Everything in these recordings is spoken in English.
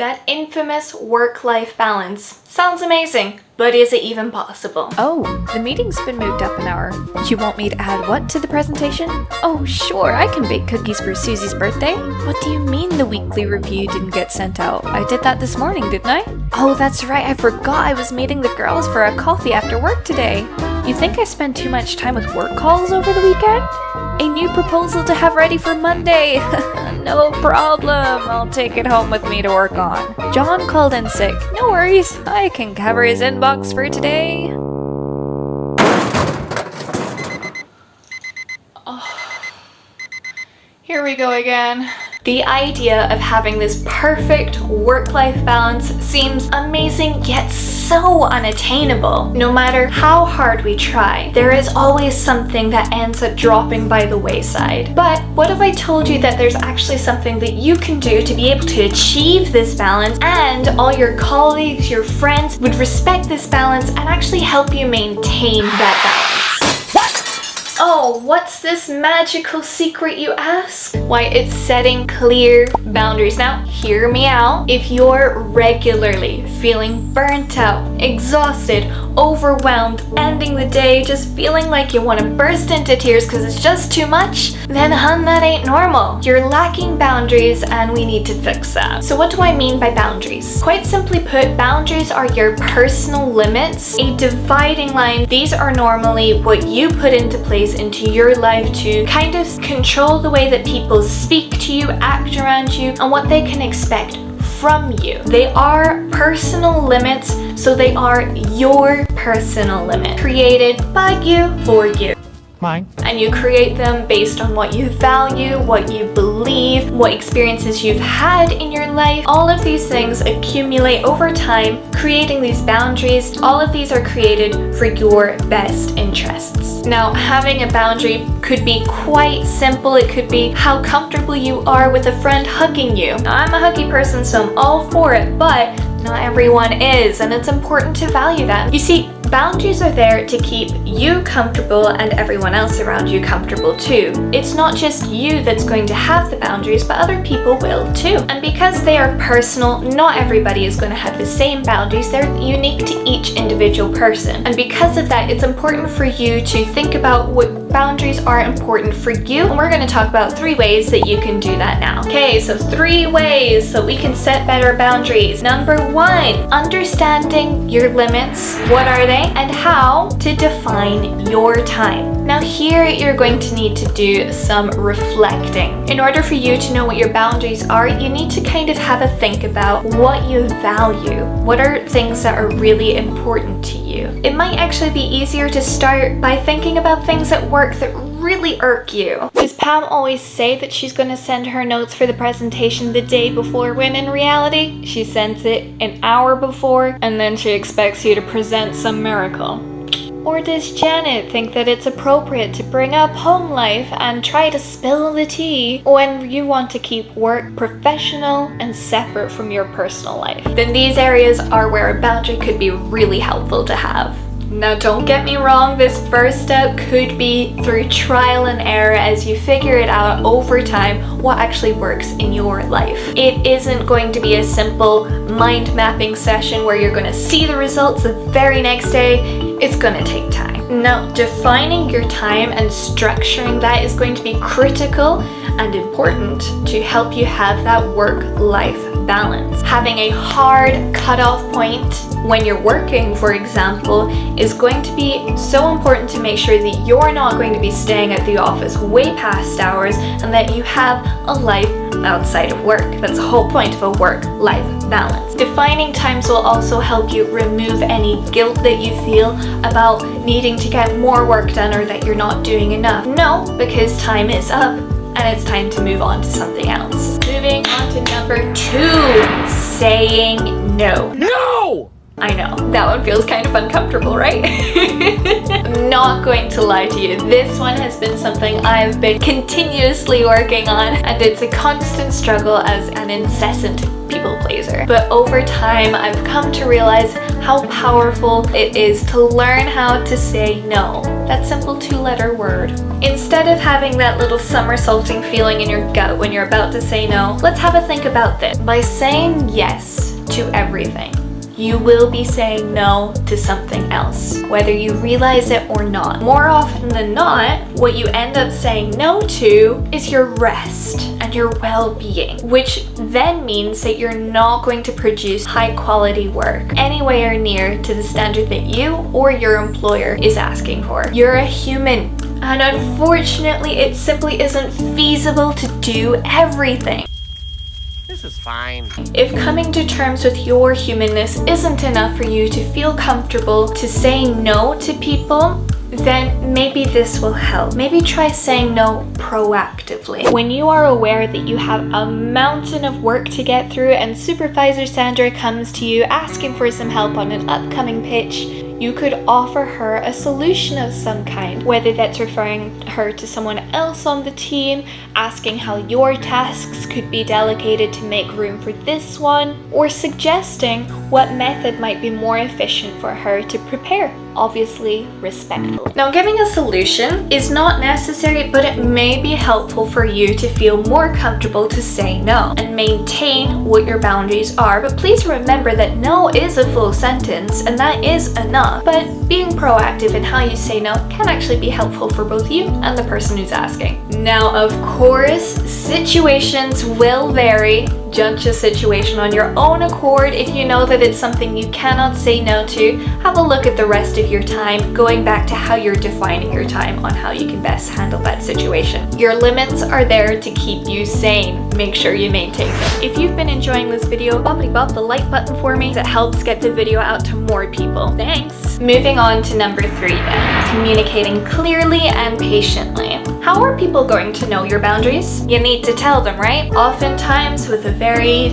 That infamous work-life balance. Sounds amazing, but is it even possible? Oh, the meeting's been moved up an hour. You want me to add what to the presentation? Oh, sure, I can bake cookies for Susie's birthday. What do you mean the weekly review didn't get sent out? I did that this morning, didn't I? Oh, that's right, I forgot I was meeting the girls for a coffee after work today. You think I spend too much time with work calls over the weekend? A new proposal to have ready for Monday. No problem, I'll take it home with me to work on. John called in sick. No worries, I can cover his inbox for today. Here we go again. The idea of having this perfect work-life balance seems amazing yet so unattainable. No matter how hard we try, there is always something that ends up dropping by the wayside. But what if I told you that there's actually something that you can do to be able to achieve this balance, and all your colleagues, your friends would respect this balance and actually help you maintain that balance? Oh, what's this magical secret, you ask? Why, it's setting clear boundaries. Now, hear me out. If you're regularly feeling burnt out, exhausted, overwhelmed, ending the day just feeling like you want to burst into tears because it's just too much, then hun, that ain't normal. You're lacking boundaries and we need to fix that. So what do I mean by boundaries? Quite simply put, boundaries are your personal limits, a dividing line. These are normally what you put into place into your life to kind of control the way that people speak to you, act around you, and what they can expect from you. They are personal limits, so they are your personal limit, created by you for you. Mine. And you create them based on what you value, what you believe, what experiences you've had in your life. All of these things accumulate over time, creating these boundaries. All of these are created for your best interests. Now, having a boundary could be quite simple. It could be how comfortable you are with a friend hugging you. Now, I'm a huggy person, so I'm all for it, but not everyone is, and it's important to value that. You see, boundaries are there to keep you comfortable and everyone else around you comfortable too. It's not just you that's going to have the boundaries, but other people will too. And because they are personal, not everybody is going to have the same boundaries. They're unique to each individual person. And because of that, it's important for you to think about what boundaries are important for you. And we're going to talk about 3 ways that you can do that now. Okay, so 3 ways that we can set better boundaries. Number 1, understanding your limits. What are they? And how to define your time. Now here you're going to need to do some reflecting. In order for you to know what your boundaries are, you need to kind of have a think about what you value. What are things that are really important to you? It might actually be easier to start by thinking about things at work that really irk you. Does Pam always say that she's going to send her notes for the presentation the day before, when in reality, she sends it an hour before and then she expects you to present some miracle? Or does Janet think that it's appropriate to bring up home life and try to spill the tea when you want to keep work professional and separate from your personal life? Then these areas are where a boundary could be really helpful to have. Now, don't get me wrong, this first step could be through trial and error as you figure it out over time what actually works in your life. It isn't going to be a simple mind mapping session where you're going to see the results the very next day. It's going to take time. Now, defining your time and structuring that is going to be critical and important to help you have that work-life balance. Having a hard cutoff point when you're working, for example, is going to be so important to make sure that you're not going to be staying at the office way past hours and that you have a life outside of work. That's the whole point of a work-life balance. Defining times will also help you remove any guilt that you feel about needing to get more work done or that you're not doing enough. No, because time is up and it's time to move on to something else. Moving on to number 2, saying no. No! I know, that one feels kind of uncomfortable, right? I'm not going to lie to you. This one has been something I've been continuously working on, and it's a constant struggle as an incessant people pleaser. But over time, I've come to realize how powerful it is to learn how to say no. That simple 2-letter word. Instead of having that little somersaulting feeling in your gut when you're about to say no, let's have a think about this. By saying yes to everything, you will be saying no to something else, whether you realize it or not. More often than not, what you end up saying no to is your rest and your well-being, which then means that you're not going to produce high-quality work anywhere near to the standard that you or your employer is asking for. You're a human, and unfortunately, it simply isn't feasible to do everything. This is fine. If coming to terms with your humanness isn't enough for you to feel comfortable to say no to people, then maybe this will help. Maybe try saying no proactively. When you are aware that you have a mountain of work to get through and Supervisor Sandra comes to you asking for some help on an upcoming pitch, you could offer her a solution of some kind, whether that's referring her to someone else on the team, asking how your tasks could be delegated to make room for this one, or suggesting what method might be more efficient for her to prepare, obviously respectfully. Now, giving a solution is not necessary, but it may be helpful for you to feel more comfortable to say no and maintain what your boundaries are. But please remember that no is a full sentence, and that is enough. But being proactive in how you say no can actually be helpful for both you and the person who's asking. Now, of course, situations will vary. Judge a situation on your own accord. If you know that it's something you cannot say no to, have a look at the rest of your time, going back to how you're defining your time on how you can best handle that situation. Your limits are there to keep you sane. Make sure you maintain them. If you've been enjoying this video, bobbly bob the like button for me. It helps get the video out to more people. Thanks! Moving on to number 3 then. Communicating clearly and patiently. How are people going to know your boundaries? You need to tell them, right? Oftentimes with a very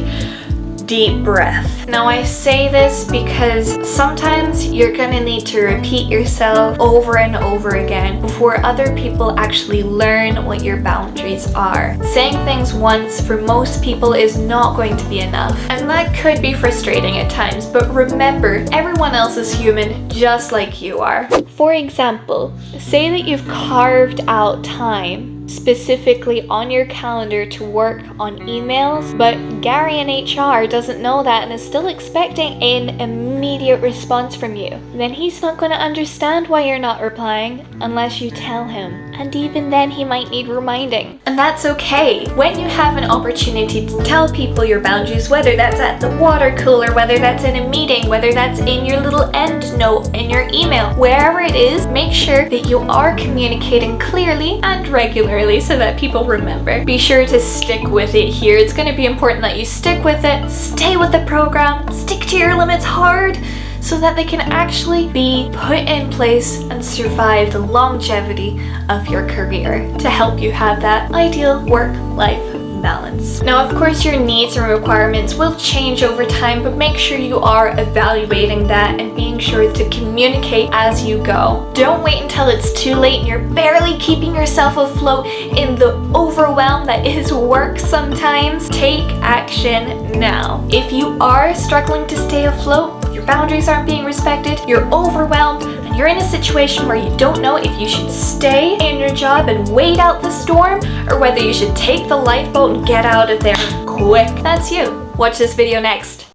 deep breath. Now, I say this because sometimes you're gonna need to repeat yourself over and over again before other people actually learn what your boundaries are. Saying things once for most people is not going to be enough, and that could be frustrating at times, but remember, everyone else is human just like you are. For example, say that you've carved out time specifically on your calendar to work on emails, but Gary in HR doesn't know that and is still expecting an immediate response from you. Then he's not going to understand why you're not replying unless you tell him. And even then, he might need reminding. And that's okay. When you have an opportunity to tell people your boundaries, whether that's at the water cooler, whether that's in a meeting, whether that's in your little end note in your email, wherever it is, make sure that you are communicating clearly and regularly so that people remember. Be sure to stick with it here. It's going to be important that you stick with it, stay with the program, stick to your limits hard, so that they can actually be put in place and survive the longevity of your career to help you have that ideal work-life balance. Now, of course, your needs and requirements will change over time, but make sure you are evaluating that and being sure to communicate as you go. Don't wait until it's too late and you're barely keeping yourself afloat in the overwhelm that is work sometimes. Take action now. If you are struggling to stay afloat, your boundaries aren't being respected, you're overwhelmed, and you're in a situation where you don't know if you should stay in your job and wait out the storm, or whether you should take the lifeboat and get out of there quick, that's you. Watch this video next.